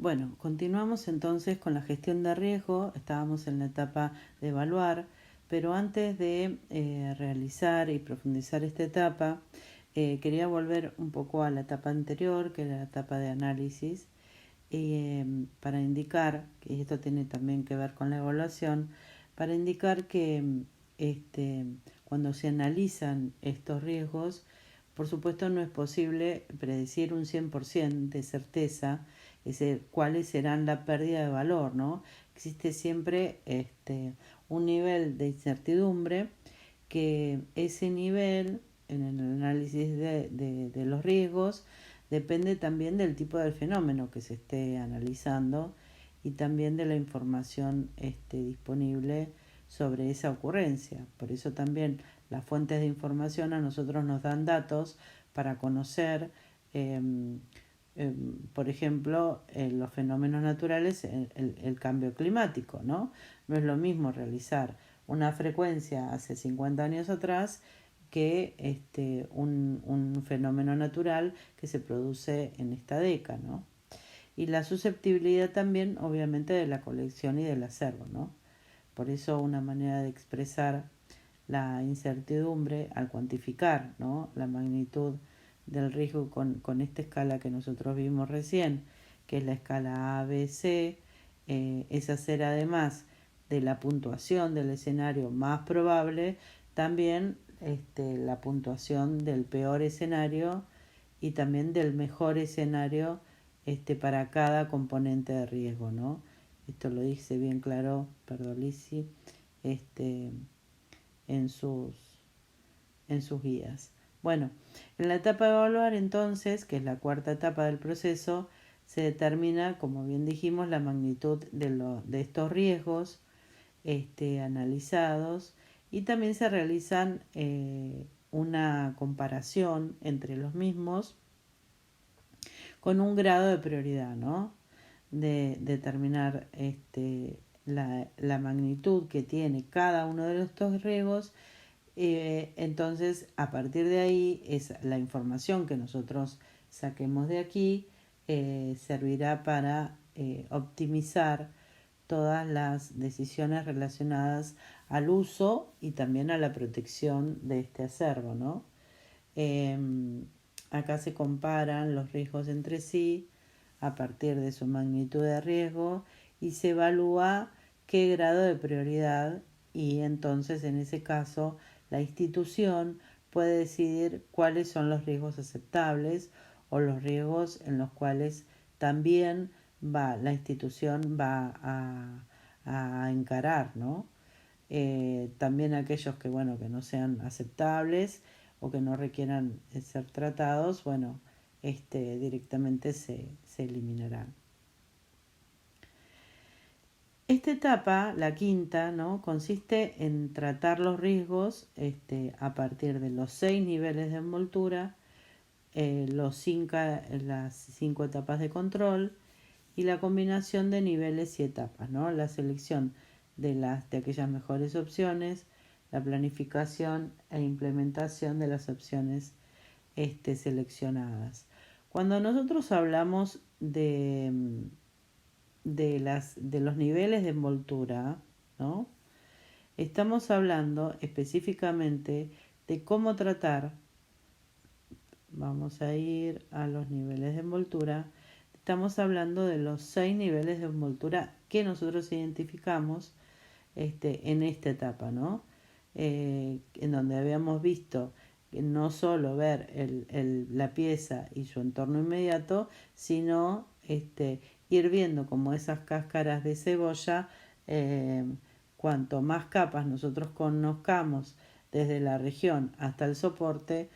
Bueno, continuamos entonces con la gestión de riesgo. Estábamos en la etapa de evaluar, pero antes de realizar y profundizar esta etapa, quería volver un poco a la etapa anterior, que era la etapa de análisis, para indicar, y esto tiene también que ver con la evaluación, para indicar que cuando se analizan estos riesgos, por supuesto no es posible predecir un 100% de certeza cuáles serán la pérdida de valor, ¿no? Existe siempre un nivel de incertidumbre, que ese nivel en el análisis de los riesgos depende también del tipo de fenómeno que se esté analizando y también de la información disponible sobre esa ocurrencia. Por eso también las fuentes de información a nosotros nos dan datos para conocer, por ejemplo, los fenómenos naturales, el cambio climático, ¿no? No es lo mismo realizar una frecuencia hace 50 años atrás que un fenómeno natural que se produce en esta década, ¿no? Y la susceptibilidad también, obviamente, de la colección y del acervo, ¿no? Por eso una manera de expresar la incertidumbre al cuantificar, ¿no?, la magnitud del riesgo con esta escala que nosotros vimos recién, que es la escala ABC, es hacer, además de la puntuación del escenario más probable, también la puntuación del peor escenario y también del mejor escenario para cada componente de riesgo, ¿no? Esto lo dice bien claro Perdolisi en sus guías. Bueno, en la etapa de evaluar entonces, que es la cuarta etapa del proceso, se determina, como bien dijimos, la magnitud de estos riesgos analizados, y también se realizan una comparación entre los mismos con un grado de prioridad, ¿no? De determinar la magnitud que tiene cada uno de estos riesgos. Entonces, a partir de ahí, es la información que nosotros saquemos de aquí servirá para optimizar todas las decisiones relacionadas al uso y también a la protección de este acervo, ¿no? Eh, Acá se comparan los riesgos entre sí a partir de su magnitud de riesgo y se evalúa qué grado de prioridad, y entonces en ese caso la institución puede decidir cuáles son los riesgos aceptables o los riesgos en los cuales también la institución va a encarar, ¿no? También aquellos que no sean aceptables o que no requieran ser tratados, directamente se eliminarán. Esta etapa, la quinta, ¿no?, consiste en tratar los riesgos a partir de los 6 niveles de envoltura, las 5 etapas de control y la combinación de niveles y etapas, ¿no? La selección de aquellas mejores opciones, la planificación e implementación de las opciones seleccionadas. Cuando nosotros hablamos de los niveles de envoltura, ¿no?, estamos hablando específicamente de cómo tratar. Vamos a ir a los niveles de envoltura. Estamos hablando de los 6 niveles de envoltura que nosotros identificamos en esta etapa, ¿no? En donde habíamos visto no solo ver la pieza y su entorno inmediato, sino ir viendo como esas cáscaras de cebolla, cuanto más capas nosotros conozcamos desde la región hasta el soporte,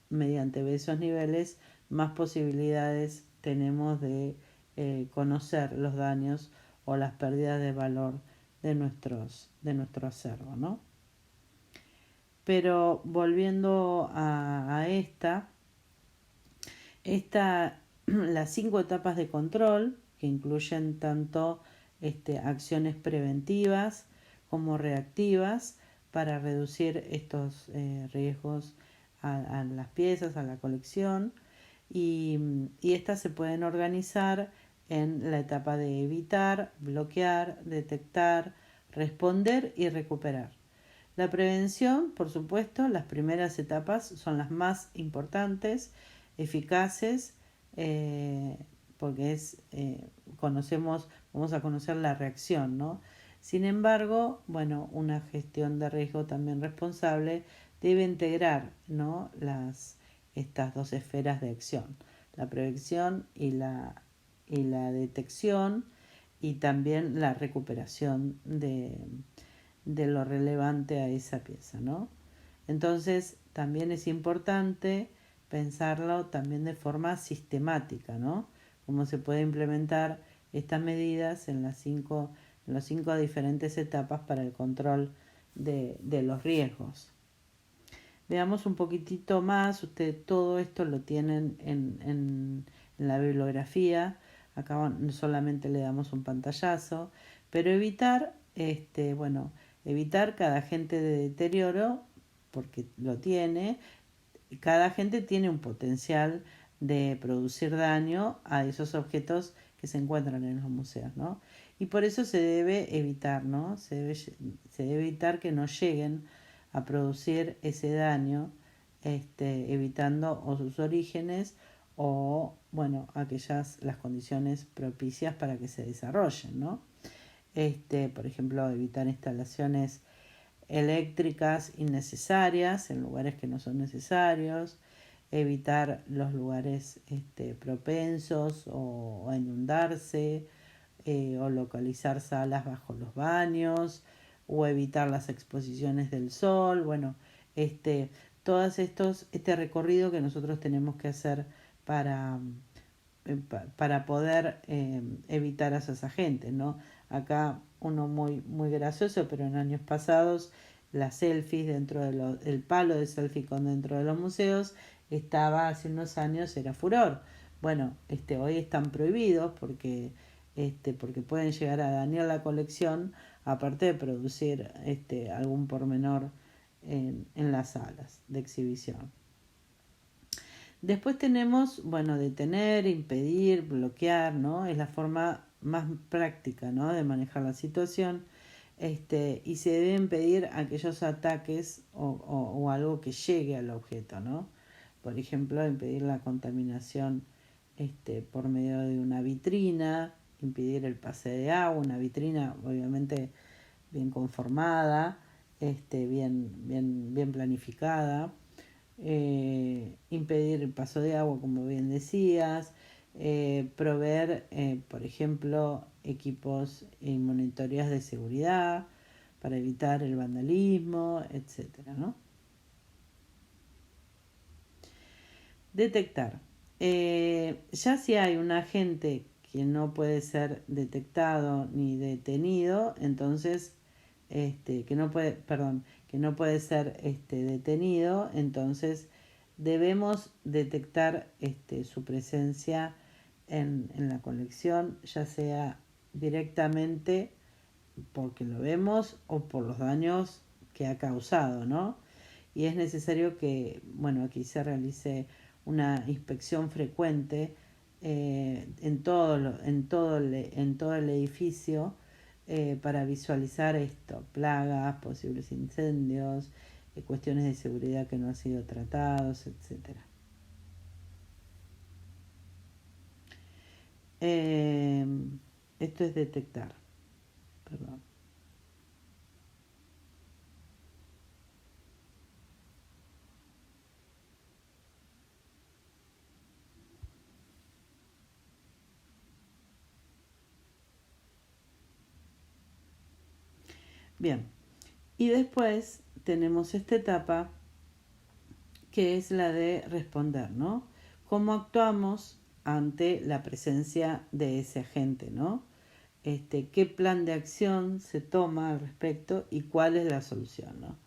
mediante esos niveles, más posibilidades tenemos de conocer los daños o las pérdidas de valor de nuestro acervo, ¿no? Pero volviendo a las 5 etapas de control, que incluyen tanto acciones preventivas como reactivas para reducir estos riesgos a las piezas, a la colección, y estas se pueden organizar en la etapa de evitar, bloquear, detectar, responder y recuperar. La prevención, por supuesto, las primeras etapas son las más importantes, eficaces, porque vamos a conocer la reacción, ¿no? Sin embargo, bueno, una gestión de riesgo también responsable debe integrar, ¿no?, estas dos esferas de acción, la prevención y la detección, y también la recuperación de lo relevante a esa pieza, ¿no? Entonces, también es importante pensarlo también de forma sistemática, ¿no? Cómo se puede implementar estas medidas en las cinco diferentes etapas para el control de los riesgos. Veamos un poquitito más. Ustedes todo esto lo tienen en la bibliografía. Acá solamente le damos un pantallazo. Pero evitar cada agente de deterioro, porque lo tiene. Cada agente tiene un potencial de producir daño a esos objetos que se encuentran en los museos, ¿no? Y por eso se debe evitar, ¿no? Se debe evitar que no lleguen a producir ese daño, evitando o sus orígenes o, bueno, las condiciones propicias para que se desarrollen, ¿no? Por ejemplo, evitar instalaciones eléctricas innecesarias en lugares que no son necesarios, evitar los lugares propensos a inundarse, o localizar salas bajo los baños, o evitar las exposiciones del sol. Bueno, este recorrido que nosotros tenemos que hacer para, para poder evitar a esos agentes, ¿no? Acá uno muy gracioso, pero en años pasados las selfies el palo de selfie con dentro de los museos estaba hace unos años, era furor. Bueno, hoy están prohibidos porque pueden llegar a dañar la colección, aparte de producir algún pormenor en las salas de exhibición. Después tenemos, bueno, detener, impedir, bloquear, ¿no? Es la forma más práctica, ¿no?, de manejar la situación. Y se deben impedir aquellos ataques o algo que llegue al objeto, ¿no? Por ejemplo, impedir la contaminación por medio de una vitrina, impedir el pase de agua, una vitrina obviamente bien conformada, bien planificada. Impedir el paso de agua, como bien decías, proveer, por ejemplo, equipos y monitoreos de seguridad para evitar el vandalismo, etcétera, ¿no? Detectar. Ya si hay un agente que no puede ser detectado ni detenido, entonces que no puede ser detenido, entonces debemos detectar su presencia en la colección, ya sea directamente porque lo vemos o por los daños que ha causado, ¿no? Y es necesario que, bueno, aquí se realice una inspección frecuente en todo el edificio, para visualizar esto, plagas, posibles incendios, cuestiones de seguridad que no han sido tratados, etcétera. Esto es detectar, perdón. Bien, y después tenemos esta etapa que es la de responder, ¿no? ¿Cómo actuamos ante la presencia de ese agente, ¿no? Qué plan de acción se toma al respecto y cuál es la solución, ¿no?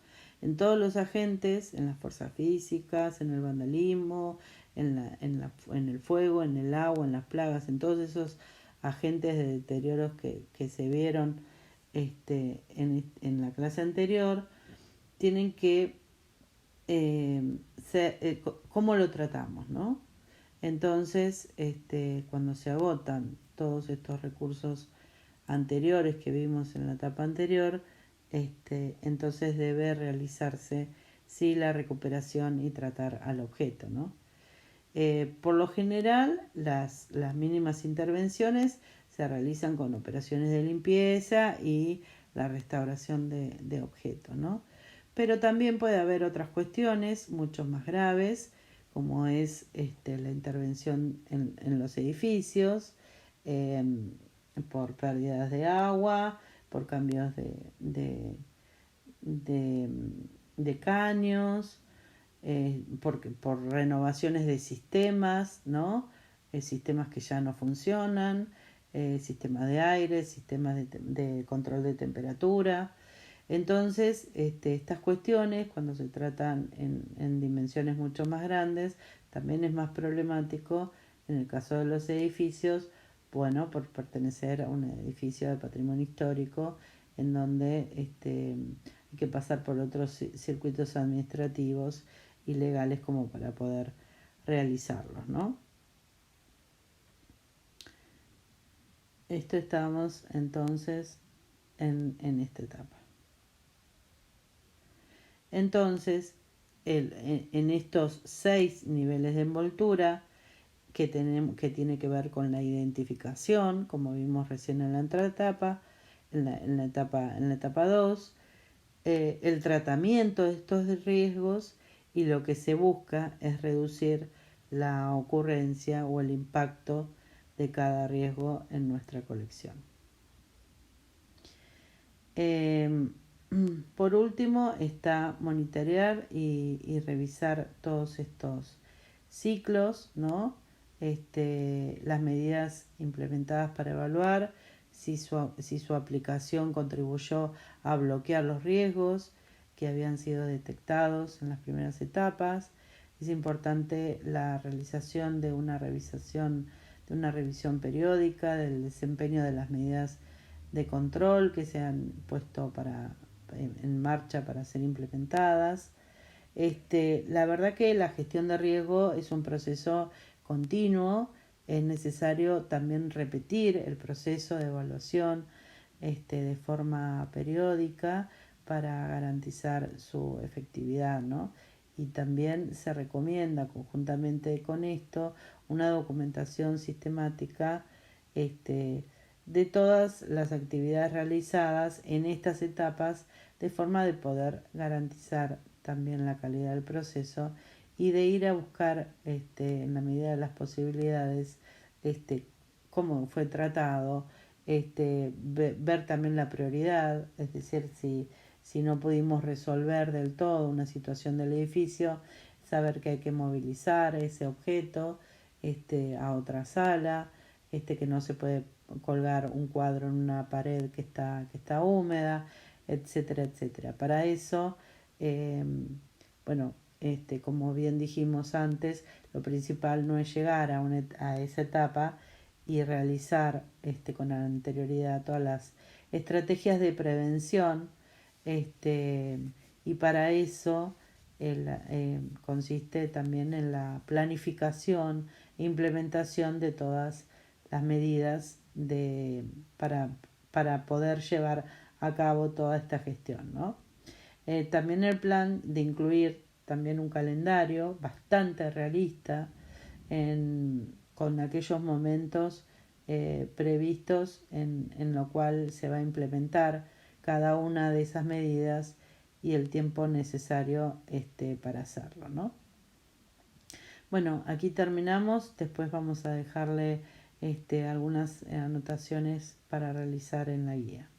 En todos los agentes, en las fuerzas físicas, en el vandalismo, en el fuego, en el agua, en las plagas, en todos esos agentes de deterioros que se vieron en la clase anterior, tienen que cómo lo tratamos, ¿no? Entonces, cuando se agotan todos estos recursos anteriores que vimos en la etapa anterior, entonces debe realizarse sí la recuperación y tratar al objeto, ¿no? Por lo general, las mínimas intervenciones se realizan con operaciones de limpieza y la restauración de objetos, ¿no? Pero también puede haber otras cuestiones mucho más graves, como es la intervención en los edificios, eh, por pérdidas de agua, por cambios de, de caños, por renovaciones de sistemas, ¿no? Sistemas que ya no funcionan, sistemas de aire, sistemas de control de temperatura. Entonces, estas cuestiones, cuando se tratan en dimensiones mucho más grandes, también es más problemático en el caso de los edificios, bueno, por pertenecer a un edificio de patrimonio histórico, en donde hay que pasar por otros circuitos administrativos y legales como para poder realizarlos, ¿no? Esto estamos entonces en esta etapa. Entonces, en estos 6 niveles de envoltura que tiene que ver con la identificación, como vimos recién en la otra etapa, en la etapa 2, el tratamiento de estos riesgos, y lo que se busca es reducir la ocurrencia o el impacto de cada riesgo en nuestra colección. Por último está monitorear y revisar todos estos ciclos, ¿no? Las medidas implementadas para evaluar si su aplicación contribuyó a bloquear los riesgos que habían sido detectados en las primeras etapas. Es importante la realización de una revisión periódica del desempeño de las medidas de control que se han puesto en marcha para ser implementadas. La verdad que la gestión de riesgo es un proceso continuo. Es necesario también repetir el proceso de evaluación de forma periódica para garantizar su efectividad, ¿no? Y también se recomienda conjuntamente con esto una documentación sistemática de todas las actividades realizadas en estas etapas, de forma de poder garantizar también la calidad del proceso y de ir a buscar en la medida de las posibilidades cómo fue tratado, ver también la prioridad, es decir, si no pudimos resolver del todo una situación del edificio, saber que hay que movilizar ese objeto a otra sala, que no se puede colgar un cuadro en una pared que está húmeda, etcétera, etcétera. Para eso, bueno, como bien dijimos antes, lo principal no es llegar a esa etapa y realizar con anterioridad todas las estrategias de prevención, y para eso consiste también en la planificación e implementación de todas las medidas para poder llevar a cabo toda esta gestión, ¿no? También el plan de incluir también un calendario bastante realista con aquellos momentos previstos en lo cual se va a implementar cada una de esas medidas y el tiempo necesario para hacerlo, ¿no? Bueno, aquí terminamos. Después vamos a dejarle algunas anotaciones para realizar en la guía.